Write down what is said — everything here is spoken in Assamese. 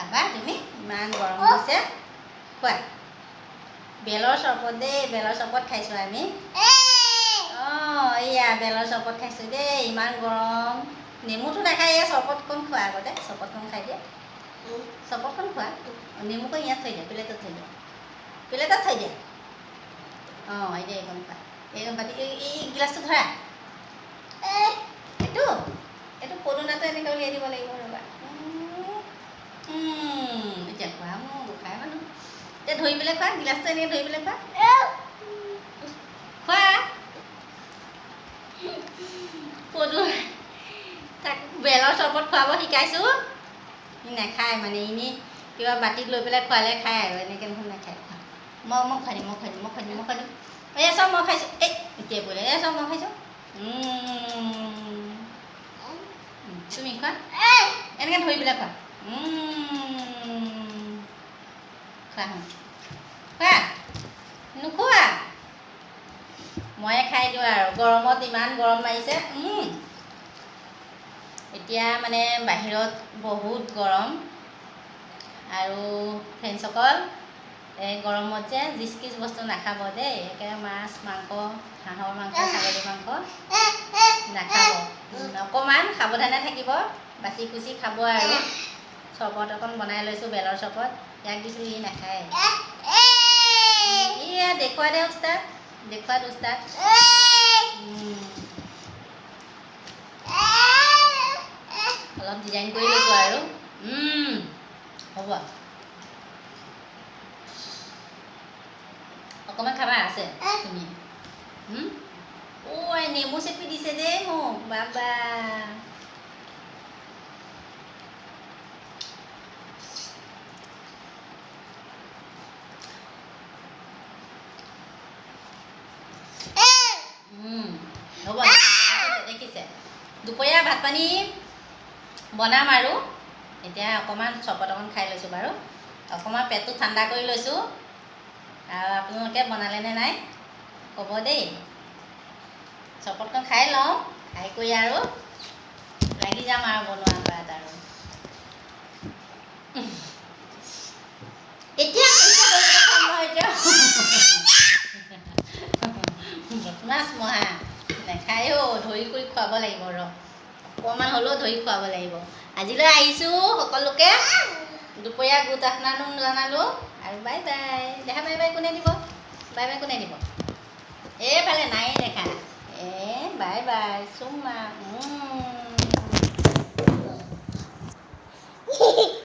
খাবা তুমি ইমান গৰম হৈছে খোৱা বেলৰ চৰবত দেই বেলৰ চৰবত খাইছোঁ আমি অঁ এয়া বেলৰ চৰবত খাইছোঁ দেই ইমান গৰম নেমুটো নাখায় এয়া চৰবতকণ খোৱা আগতে চৰবতকণ খাই দিয়ে চৰবতকণ খোৱা নেমুকণ ইয়াত থৈ দিয়া প্লেটত থৈ দিয়া অঁ এতিয়া এইকণ খোৱা এইকণ পাতি এই গিলাচটো ধৰা এইটো পদুনাটো এনেকৈ উলিয়াই দিব লাগিব ৰ'বা এতিয়া খোৱা মোৰ গোসাঁই মানুহ এতিয়া ধৰি পেলাই খোৱা গিলাচটো এনেকৈ ধৰি পেলাই খোৱা পদুনা তাক বেলৰ চৰবত খুৱাব শিকাইছোঁ সি নাখায় মানে এনেই কিবা বাতিত লৈ পেলাই খোৱালে খায় আৰু এনেকৈ দেখোন নাখায় খোৱা মই খুৱাই দিম এই চব মই খাইছোঁ এই এতিয়া বোলে এই চব মই খাইছোঁ তুমি খোৱা এনেকৈ ধৰি পেলাই খোৱা খোৱা নোখোৱা ময়ে খাই দিওঁ আৰু গৰমত ইমান গৰম মাৰিছে এতিয়া মানে বাহিৰত বহুত গৰম আৰু ফ্ৰেণ্ডসকল এই গৰমত যে জিচ কিচ বস্তু নাখাব দেই একেবাৰে মাছ মাংস হাঁহৰ মাংস ছাগলী মাংস নাখাব অকণমান সাৱধানে থাকিব বাচি কুচি খাব আৰু চৰবত অকণ বনাই লৈছোঁ বেলৰ চৰবত ইয়াক দিছোঁ ই নাখায় এয়া দেখুওৱা দে উস্তাদ দেখুৱাত উস্তাদ অলপ ডিজাইন কৰি লৈছোঁ আৰু হ'ব অকণমান খাবা আছে তুমি ঐ নেমু চেপি দিছে দেই মোক বাবা হ'ব দেখিছে দুপৰীয়া ভাত পানী বনাম আৰু এতিয়া অকণমান চৰবত অকণ খাই লৈছোঁ বাৰু অকণমান পেটটো ঠাণ্ডা কৰি লৈছোঁ আৰু আপোনালোকে বনালেনে নাই ক'ব দেই চৰবতকণ খাই লওঁ খাই কৰি আৰু লাগি যাম আৰু বনোৱা কৰাত আৰু এতিয়া বদমাছ মহা নাখায়ো ধৰি কৰি খুৱাব লাগিব ৰ অকণমান হ'লেও ধৰি খুৱাব লাগিব আজিলৈ আহিছোঁ সকলোকে দুপৰীয়া গুড আফটাৰনুন জনালোঁ আৰু বাই বাই দেখা বাই বাই কোনে দিব এইফালে নাই দেখা বাই বাই চুমা